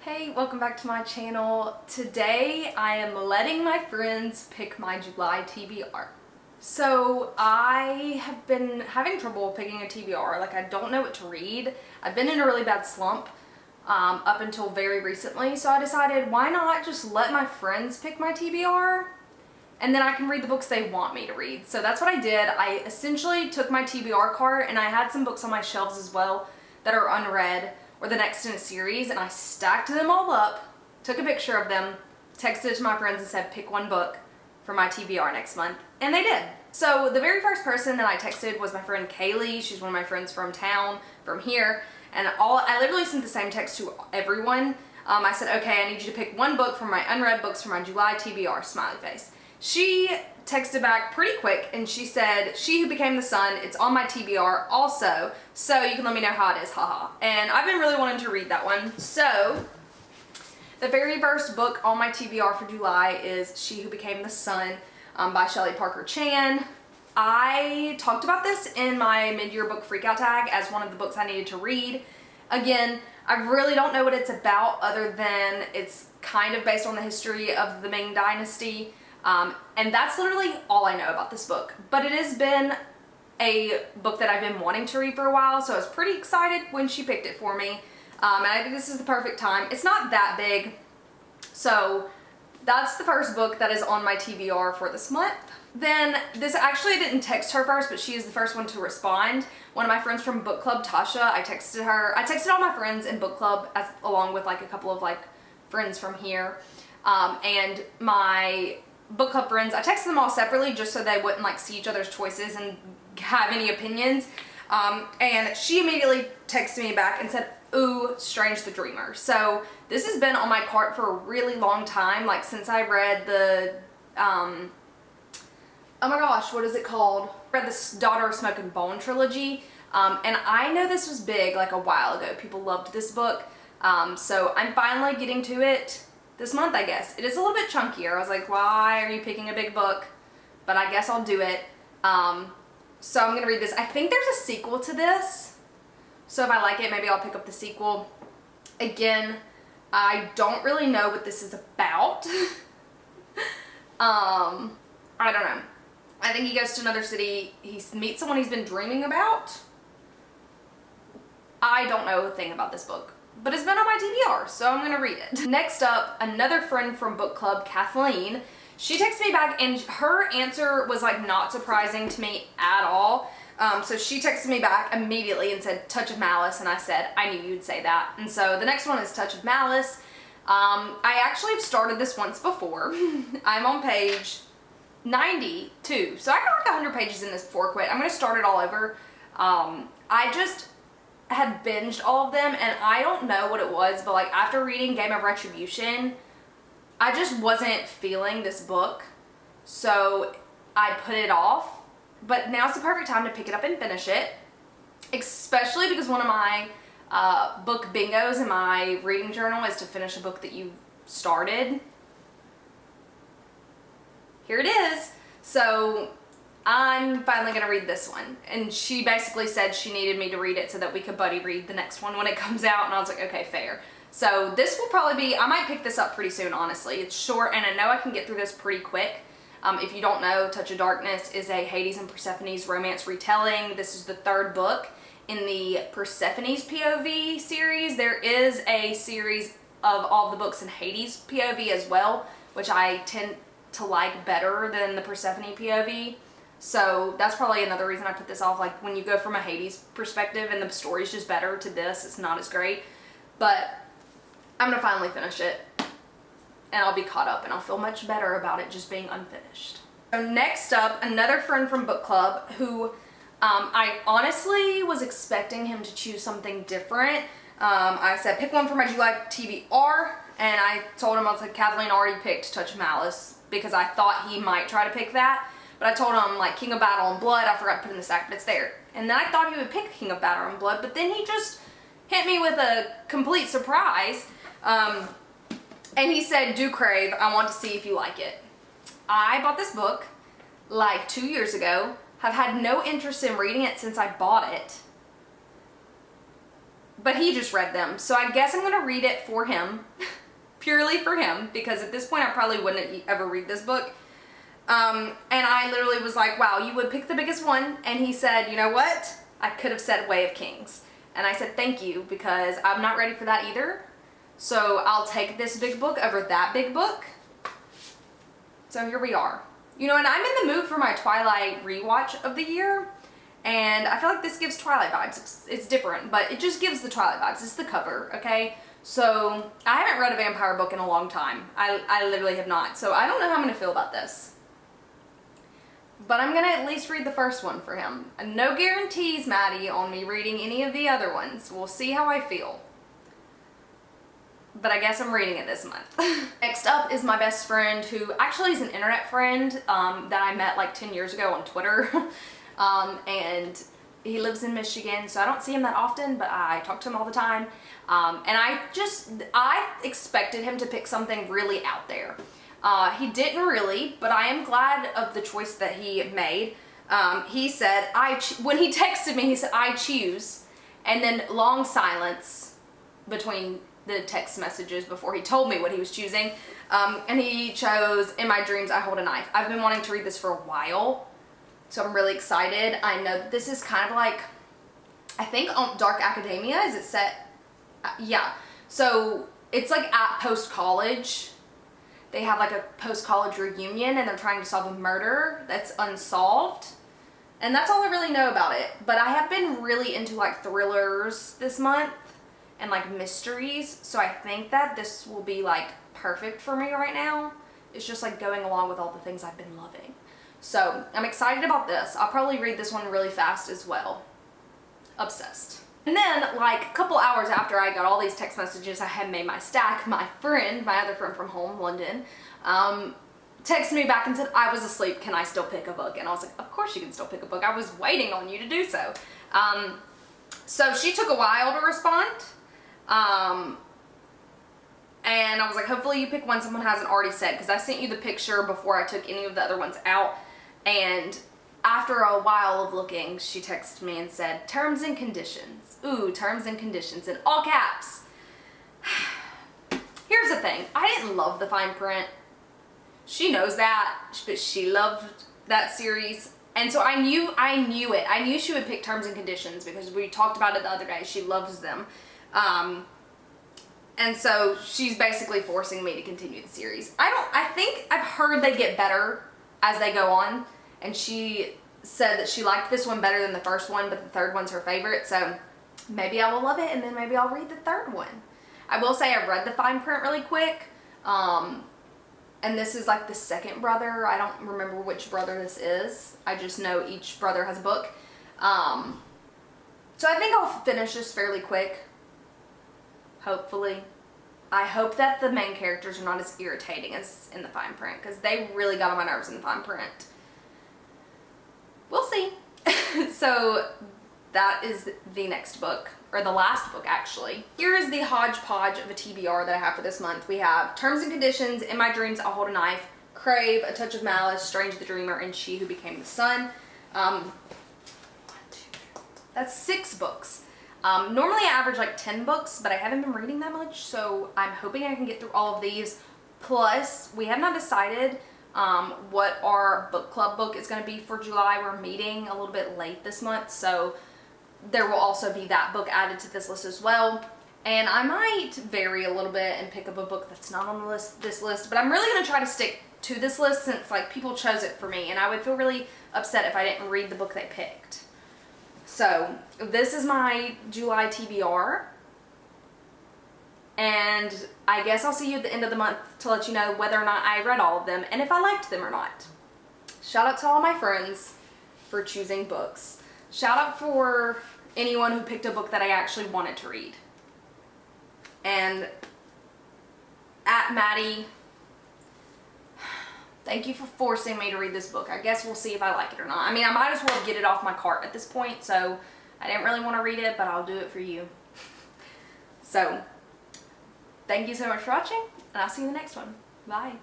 Hey, welcome back to my channel. Today I am letting my friends pick my July TBR. So I have been having trouble picking a TBR. Like, I don't know what to read. I've been in a really bad slump up until very recently. So I decided, why not just let my friends pick my TBR? And then I can read the books they want me to read. So that's what I did. I essentially took my TBR cart, and I had some books on my shelves as well that are unread or the next in a series, and I stacked them all up, took a picture of them, texted it to my friends and said, pick one book for my TBR next month, and they did. So the very first person that I texted was my friend Kaylee. She's one of my friends from town, from here, and I literally sent the same text to everyone. I said, okay, I need you to pick one book from my unread books for my July TBR, smiley face. She texted back pretty quick, and she said, She Who Became the Sun, it's on my TBR also, so you can let me know how it is, haha. And I've been really wanting to read that one. So the very first book on my TBR for July is She Who Became the Sun by Shelley Parker Chan. I talked about this in my mid-year book freakout tag as one of the books I needed to read. Again, I really don't know what it's about other than it's kind of based on the history of the Ming Dynasty. And that's literally all I know about this book. But it has been a book that I've been wanting to read for a while, so I was pretty excited when she picked it for me. And I think this is the perfect time. It's not that big, so that's the first book that is on my TBR for this month. Then this, actually I didn't text her first, but she is the first one to respond. One of my friends from book club, Tasha, I texted all my friends in book club along with like a couple of like friends from here. And my book club friends, I texted them all separately just so they wouldn't like see each other's choices and have any opinions. And she immediately texted me back and said, ooh, Strange the Dreamer. So this has been on my cart for a really long time, like since I read the, oh my gosh, what is it called? I read this Daughter of Smoke and Bone trilogy. And I know this was big like a while ago. People loved this book. So I'm finally getting to it this month, I guess. It is a little bit chunkier. I was like, why are you picking a big book? But I guess I'll do it. So I'm gonna read this. I think there's a sequel to this. So if I like it, maybe I'll pick up the sequel. Again, I don't really know what this is about. I don't know. I think he goes to another city. He meets someone he's been dreaming about. I don't know a thing about this book, but it's been on my TBR, so I'm gonna read it. Next up, another friend from book club, Kathleen. She texted me back, and her answer was like not surprising to me at all. So she texted me back immediately and said, Touch of Malice, and I said, I knew you'd say that. And so the next one is Touch of Malice. I actually have started this once before. I'm on page 92, so I got like 100 pages in this before I quit. I'm gonna start it all over. I just had binged all of them, and I don't know what it was, but like after reading Game of Retribution, I just wasn't feeling this book, so I put it off. But now's the perfect time to pick it up and finish it, especially because one of my book bingos in my reading journal is to finish a book that you started. Here it is. So I'm finally gonna read this one, and she basically said she needed me to read it so that we could buddy read the next one when it comes out, and I was like, okay, fair. So this will probably be, I might pick this up pretty soon, honestly. It's short, and I know I can get through this pretty quick. If you don't know, Touch of Darkness is a Hades and Persephone's romance retelling. This is the third book in the Persephone's POV series. There is a series of all the books in Hades POV as well, which I tend to like better than the Persephone POV. So that's probably another reason I put this off. Like when you go from a Hades perspective and the story's just better to this, it's not as great. But I'm gonna finally finish it, and I'll be caught up, and I'll feel much better about it just being unfinished. So next up, another friend from book club who I honestly was expecting him to choose something different. I said pick one for my July TBR, and I told him, I was like, Kathleen already picked Touch of Malice because I thought he might try to pick that. But I told him, like, King of Battle and Blood, I forgot to put in the stack, but it's there. And then I thought he would pick King of Battle and Blood, but then he just hit me with a complete surprise. And he said, do Crave, I want to see if you like it. I bought this book like 2 years ago, have had no interest in reading it since I bought it. but he just read them. So I guess I'm going to read it for him, purely for him, because at this point I probably wouldn't ever read this book. And I literally was like, wow, you would pick the biggest one. And he said, you know what? I could have said Way of Kings. And I said, thank you, because I'm not ready for that either. So I'll take this big book over that big book. So here we are. You know, and I'm in the mood for my Twilight rewatch of the year. And I feel like this gives Twilight vibes. It's different, but it just gives the Twilight vibes. It's the cover, okay? So I haven't read a vampire book in a long time. I literally have not. So I don't know how I'm going to feel about this. But I'm going to at least read the first one for him. And no guarantees, Maddie, on me reading any of the other ones. We'll see how I feel. But I guess I'm reading it this month. Next up is my best friend, who actually is an internet friend that I met like 10 years ago on Twitter. And he lives in Michigan, so I don't see him that often, but I talk to him all the time. And I expected him to pick something really out there. He didn't really, but I am glad of the choice that he made. He said, when he texted me, he said, I choose, and then long silence between the text messages before he told me what he was choosing. And he chose In My Dreams, I Hold a Knife. I've been wanting to read this for a while, so I'm really excited. I know that this is kind of like, I think Dark Academia, is it set? Yeah. So it's like at post-college. They have like a post-college reunion and they're trying to solve a murder that's unsolved. And that's all I really know about it. But I have been really into like thrillers this month and like mysteries. So I think that this will be like perfect for me right now. It's just like going along with all the things I've been loving. So I'm excited about this. I'll probably read this one really fast as well. Obsessed. And then, like, a couple hours after I got all these text messages, I had made my stack. My friend, my other friend from home, London, texted me back and said, I was asleep, can I still pick a book? And I was like, of course you can still pick a book. I was waiting on you to do so. So she took a while to respond. And I was like, hopefully you pick one someone hasn't already said, because I sent you the picture before I took any of the other ones out. And after a while of looking, she texted me and said, terms and conditions. Ooh, terms and conditions in all caps. Here's the thing. I didn't love the fine print. She knows that, but she loved that series. And so I knew it. I knew she would pick terms and conditions because we talked about it the other day. She loves them. And so she's basically forcing me to continue the series. I think I've heard they get better as they go on. And she said that she liked this one better than the first one, but the third one's her favorite. So maybe I will love it, and then maybe I'll read the third one. I will say I read the fine print really quick. And this is like the second brother. I don't remember which brother this is. I just know each brother has a book. So I think I'll finish this fairly quick. Hopefully. I hope that the main characters are not as irritating as in the fine print, because they really got on my nerves in the fine print. We'll see. So that is the next book, or the last book actually. Here is the hodgepodge of a TBR that I have for this month. We have Terms and Conditions, In My Dreams, I'll Hold a Knife, Crave, A Touch of Malice, Strange the Dreamer, and She Who Became the Sun. That's 6 books. Normally I average like 10 books, but I haven't been reading that much, so I'm hoping I can get through all of these. Plus, we have not decided what our book club book is going to be for July. We're meeting a little bit late this month, so there will also be that book added to this list as well. And I might vary a little bit and pick up a book that's not on the this list, but I'm really going to try to stick to this list since like people chose it for me, and I would feel really upset if I didn't read the book they picked. So this is my July TBR, and I guess I'll see you at the end of the month to let you know whether or not I read all of them and if I liked them or not. Shout out to all my friends for choosing books. Shout out for anyone who picked a book that I actually wanted to read. And at Maddie, thank you for forcing me to read this book. I guess we'll see if I like it or not. I mean, I might as well get it off my cart at this point, so I didn't really want to read it, but I'll do it for you. So, thank you so much for watching, and I'll see you in the next one. Bye.